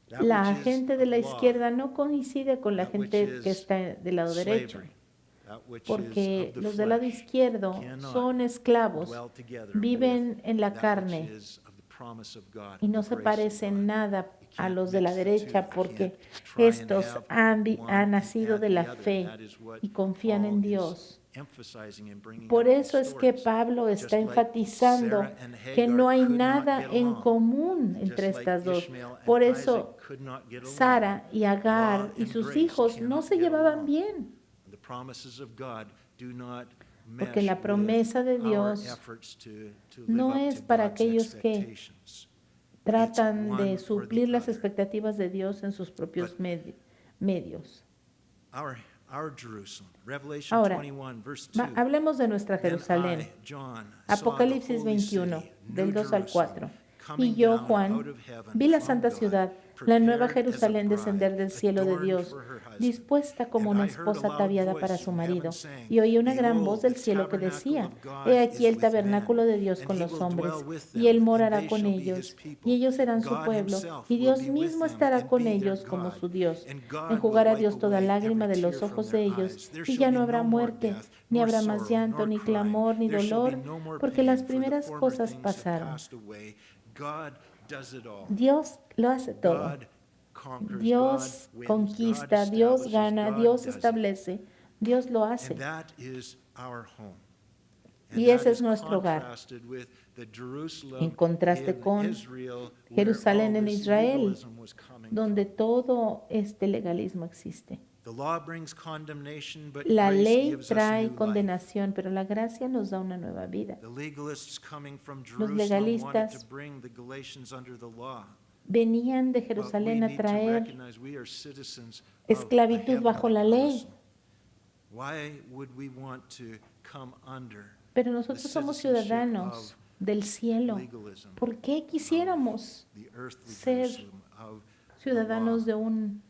That la which is gente de la of law, izquierda no coincide con la that which gente que is está del lado derecho, slavery, that which is porque of the los del lado flesh, izquierdo cannot son esclavos, dwell together viven en la with that carne which is of the promise of God, y no the se grace of parecen God. nada You a can't los de la mix the two. derecha You porque can't try and estos have han one nacido and de add la the other. fe That is what y confían Paul en is Dios. emphasizing and bringing Por out eso these es que stories. Pablo Just está like enfatizando Sarah and que no Hagar hay could not nada get en along. común entre Just like estas dos. Ishmael and Por Isaac eso could not get along. Sara y Agar Law y and sus grace hijos no cannot se get llevaban along. bien, The promises of God do not porque mesh la with promesa de our Dios efforts to live no up es to para God's aquellos que expectations. tratan one de or the suplir las other. expectativas de Dios en sus propios medios. Our Jerusalem. Revelation Ahora, 21, verse 2. hablemos de nuestra Then Jerusalén. I, John, saw the Apocalipsis holy 21, city, del New 2 al Jerusalem, 4. coming Y yo, down Juan, out of heaven vi la from santa God, ciudad, la nueva prepared as a Jerusalén bride, descender del cielo de adorned Dios, for her husband. dispuesta como And una I heard a esposa loud ataviada voice para su from marido. heaven saying, Y oí una gran voz Behold, del the cielo que tabernacle decía, of God he aquí is el with men, tabernáculo de Dios and con he los will hombres, dwell with y él them, morará and they con shall be his ellos, people. y ellos serán su God pueblo, himself y will Dios be with mismo them estará and con be their ellos como God. su Dios. And God will Enjugará wipe Dios toda away lágrima every de tear los from ojos their de ellos, eyes. There y shall ya be no habrá no more muerte, death, ni nor habrá más sorrow, llanto, nor ni crying. clamor, ni There shall be dolor, no more porque pain, las for the primeras former cosas things have pasaron. passed away. God does it all. Dios lo hace todo. God conquers, Dios God wins, conquista, God Dios establishes, gana, God Dios does it. establece, Dios lo hace. And that is our home. And Y that ese es is nuestro hogar. contrasted with the Jerusalem En contraste in con Israel, where Jerusalén all en this Israel, legalism was coming donde from. todo este legalismo existe. The law brings condemnation, but La grace ley gives us a trae new life. condenación, pero la gracia nos da una nueva vida. The legalists coming from Los Jerusalem wanted legalistas to bring the Galatians under the law. venían de But we Jerusalén a need to traer recognize we are citizens of a esclavitud bajo heavenly la ley. Jerusalem. Why would we want to come under Pero nosotros somos ciudadanos del cielo. legalism, ¿Por qué quisiéramos the earthly ser Jerusalem of the ciudadanos law? de un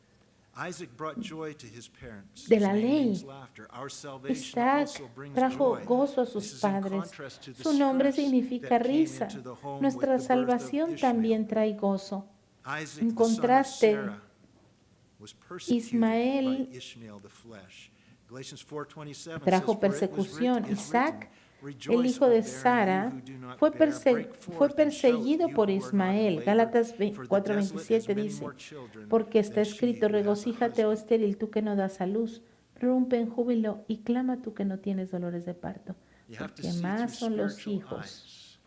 Isaac brought joy to his parents. de His la name ley? means laughter. Our salvation Isaac also brings trajo joy. gozo a This sus is in padres. contrast to the Su nombre stress significa that came risa. into the home with Nuestra the birth of salvación Ishmael. también trae gozo. Isaac, En the son of contraste, Sarah, was persecuted Ismael by Ishmael, the flesh. Galatians 4:27 trajo says, "For it was persecución. written, Isaac, el Rejoice, hijo O de barren, Sara, you who do not fue, bear, break fue forth and shout, perseguido you por who are not Ismael. labored, Gálatas for the desolate 4:27 has many dice, more children porque está than she escrito, who has a regocíjate, oh husband." estéril, tú que no das a luz, rompe en júbilo y clama tú que no tienes dolores de parto, You have to porque see más through son los spiritual hijos eyes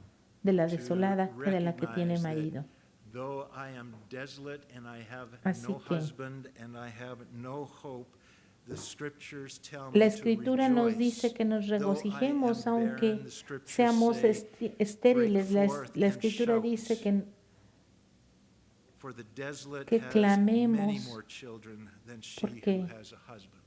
de la to desolada que de la que tiene recognize that marido. though I am desolate and I have Así no que husband and I have no hope, the scriptures tell me La to Escritura nos dice rejoice. que nos Though I regocijemos am barren, aunque the scriptures seamos say, estériles. break forth La and Escritura shout. dice que For the desolate que has clamemos, many more children than she porque who has a husband.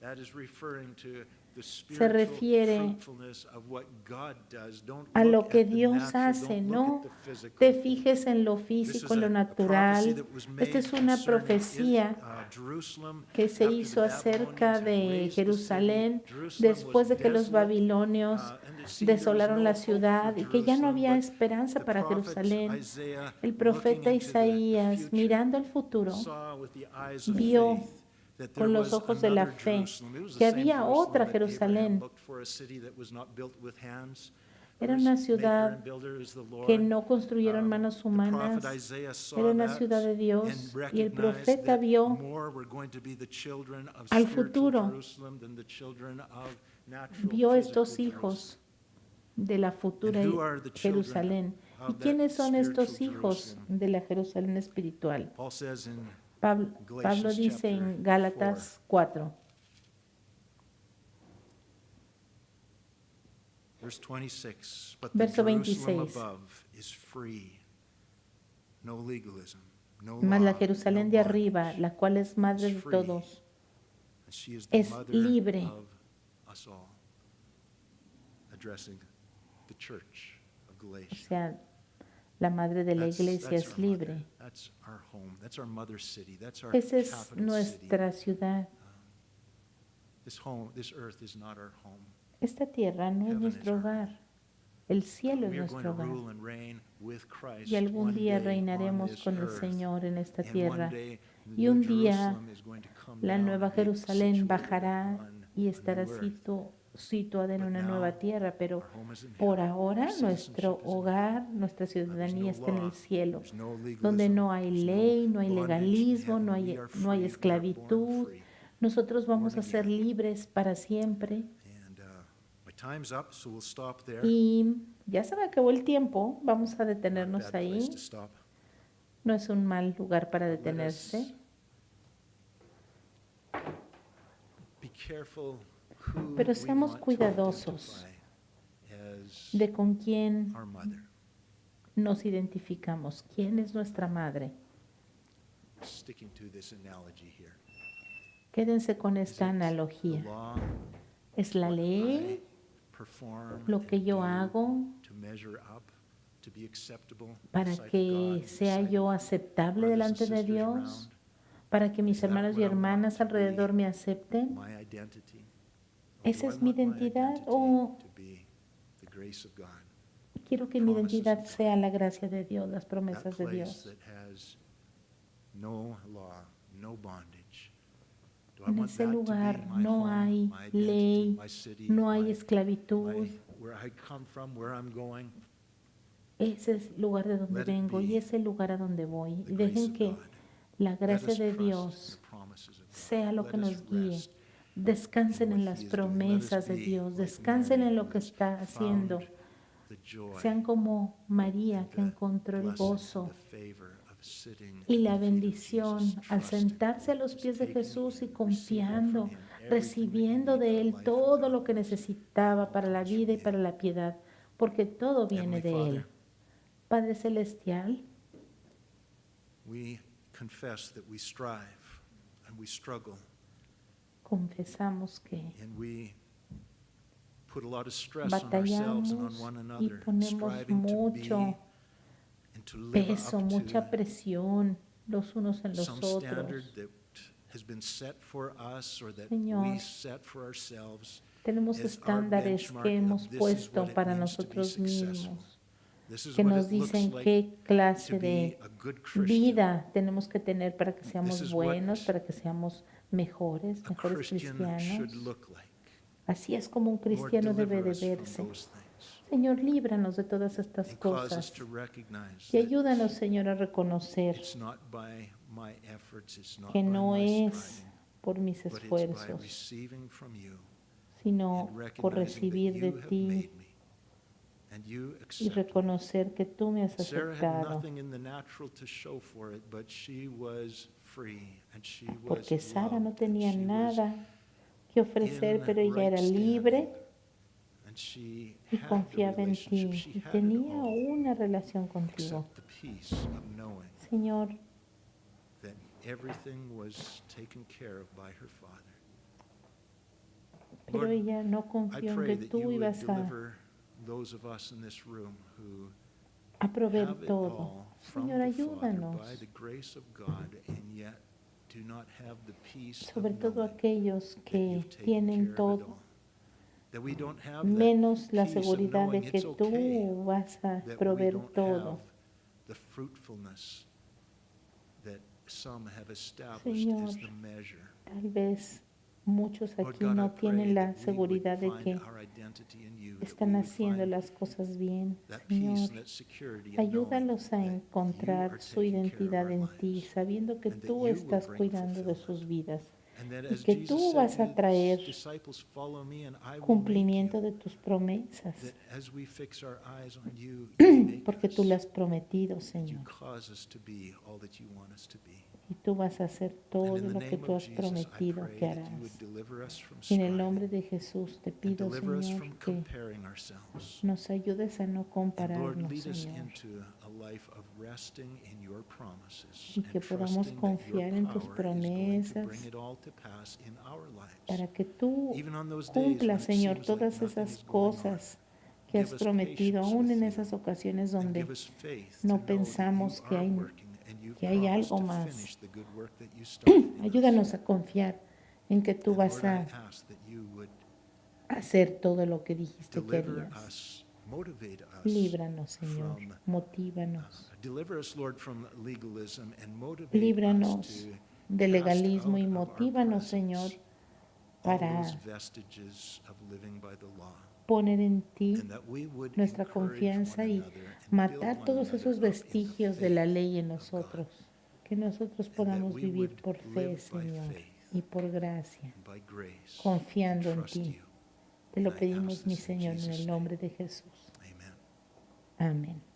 That is referring to the se spiritual refiere fruitfulness of what God does. Don't a look lo at que the Dios natural, hace, don't look no at the physical. te fijes en lo This físico, is en lo a prophecy natural. that was Esta made es una concerning profecía Jerusalem que se after hizo the acerca Babylonians had de razed the city. Jerusalén Jerusalem después de was que los desolate, babilonios and it seemed there was desolaron no la hope for ciudad y que ya no Jerusalem, había but esperanza the para prophet Jerusalén. Isaiah, El looking profeta into the Isaías, future, mirando al futuro, saw with the eyes of vio faith that there con los was ojos de la another fe Jerusalem. It was the que same había Jerusalem otra that Abraham Jerusalén. looked for, a city that was not built with hands, Era whose una maker ciudad and builder is the Lord. que no construyeron manos The humanas, prophet Isaiah saw era una that ciudad de and Dios, y el recognized profeta that vio more were going to be the children of al spiritual futuro, Jerusalem than the children of natural vio physical estos Jerusalem. hijos de la futura And who are the children Jerusalén. of ¿Y that quiénes son estos spiritual hijos Jerusalem? de la Jerusalén espiritual? Paul says in Pablo Galatians dice en chapter Gálatas 4, verse 26, but the verso Jerusalem 26. above is free, no legalism, no mas la law, Jerusalén no de arriba, bondage. la cual es madre is de free. todos, And she is the es mother libre. of us all, addressing the church of O Galatia. sea, la madre de la iglesia es our mother. libre. That's our home. That's our mother city. That's our Esa es capital city. nuestra ciudad. This earth is not our home. Esta tierra no es Heaven is nuestro our hogar. El cielo es We are going nuestro to hogar. rule and reign with Christ Y algún one día day on reinaremos this con el earth. Señor en esta And one tierra. day the Y New un día Jerusalem is going to come la down nueva and be Jerusalén situated bajará on y a estará new earth. situada en But una now, nueva tierra, pero our home is in por heaven. ahora Our nuestro citizenship is in hogar, nuestra There's ciudadanía no está en law, el cielo, there's no donde legalism, no hay there's ley, no hay bondage in legalismo, heaven. no We hay, are no hay free, we are born esclavitud. free, Nosotros vamos a born ser again. libres para siempre. And my time's up, so we'll stop there. Y ya se me acabó el tiempo, vamos a Not a detenernos bad place ahí. to stop. No es un mal lugar para But let us detenerse. be careful who Pero we seamos want to cuidadosos identify as de con quién our mother. nos identificamos, quién es nuestra madre. Sticking to this analogy here. Quédense con Is esta it the analogía. law, Es la what ley, I perform lo que and yo do hago to measure up, to be acceptable in the para sight of God, que in the sea sight yo of aceptable brothers and delante de sisters Dios, around, para que mis Is that hermanos y what I want hermanas to be? alrededor me acepten. my identity. Or ¿Esa do I es mi want my identidad identity o to be the grace of God? quiero que mi promises identidad of God? sea la gracia de Dios, las That promesas de place Dios? that has no law, no bondage. Do I En want ese that to be lugar my no home, hay my identity, ley, my city, no hay my- esclavitud. where I come from, where I'm going? Ese es el lugar de donde Let it vengo y be es el lugar a donde voy. the Y grace dejen of que God. la Let gracia us de trust Dios the promises of God. sea lo Let que us nos guíe. rest Descansen in en what las He is doing. Let us promesas de be Dios. like Descansen Mary en lo who que has está haciendo. found the joy Sean como María and que the encontró el blessing and gozo the favor of sitting y at la the feet of bendición Jesus, al trusting sentarse a los Him, pies de taking Jesús y Him, receiving from confiando, Him everything that you recibiendo need de for Él life and todo lo que godliness. necesitaba para la comes from vida y Him. para la piedad, porque todo viene Heavenly de Él. Father, Padre Celestial, we confess that we strive and we struggle confesamos que and we put a lot of stress on ourselves and on batallamos one y another, ponemos striving to mucho be and to live peso, up mucha to presión los unos en los some standard otros. that has been set for us or that Señor, we set for ourselves. Tenemos as our estándares benchmark que of hemos this is puesto what it para means to be nosotros successful. mismos, This is que what nos it looks dicen like qué to clase be de a good Christian. vida tenemos que tener para que This seamos is buenos, what para que seamos mejores, a mejores Christian should cristianos. look like. Así es como un Lord, cristiano debe deliver de us from verse. those things Señor, líbranos de todas estas and cause us cosas to recognize y that ayúdanos, Señor, a reconocer it's not by my efforts, it's not que by no my es striving, por mis but it's by esfuerzos, receiving from you sino and por recognizing recibir that de you have ti made me and you y accept me. reconocer que tú me has Sarah had aceptado. nothing in the natural to show for it, but she was free and she was Porque Sara no loved, tenía and she was nada que ofrecer, in pero ella era right standing, libre and she y had the confiaba en ti relationship, she y had it tenía all, una relación contigo. except the peace of knowing Señor, that everything was taken care of by her father. pero Lord, ella no I confió en pray que that you tú would ibas a deliver those of us in this room who proveer have it todo. all from Señor, the Father ayúdanos, by the grace of God and yet do not have the peace of sobre todo knowing aquellos that que you've taken care tienen of it todo, all. That we don't have that menos la peace of seguridad de knowing que it's okay tú vas a that we proveer don't todo. have the fruitfulness that some have established Señor, as the measure. Tal vez muchos Lord aquí God, I no tienen pray la that we would seguridad de find que our identity in you, that están we would haciendo find las cosas bien. that peace Señor, and that security in knowing ayúdalos a that you are encontrar su taking care of identidad our en ti, lives, sabiendo que and that tú you will estás bring cuidando de fulfillment. sus vidas and that y as que Jesus tú said vas to a his traer disciples, follow me and I will make cumplimiento you. de tus promesas, That as we fix our eyes on you, you make porque tú us. lo has prometido, You Señor, cause us to be all that you want us to be. y tú vas a hacer todo And in lo the que name tú of has Jesus, I prometido pray que that you harás. would deliver us from Y en el striving nombre de Jesús te and pido, deliver us Señor, from que comparing ourselves. nos ayudes a no And Lord, compararnos, lead us Señor, into a life of resting in your promises y que and podamos trusting that confiar your en tus power is going to promesas bring it all to pass in our para lives. que tú Even on those days when cumplas, it Señor, seems like todas nothing esas is going on. cosas que Give has us prometido, patience aún with en you, esas ocasiones and donde give us faith no to know that pensamos you que are hay- working and you've que hay promised algo to más. finish the good work that you started in us. Ayúdanos a confiar en que tú vas Lord, I a ask that you would hacer todo lo que dijiste que deliver harías. us, motivate us Líbranos, Señor, from, motívanos. deliver us, Lord, from legalism and motivate us Líbranos to de cast legalismo out y of our motívanos, Señor, presence all para those vestiges of living by the law, poner en ti and that we would nuestra encourage one confianza y another and build matar one todos another esos up in the vestigios de la faith ley en of God, nosotros. Que nosotros and that podamos we vivir would por fe, live by Señor, faith y por gracia, and by grace and confiando en trust ti. you. Te lo And I ask pedimos, mi this in Señor, en Jesus' el name. nombre de Jesús. Amen. Amén.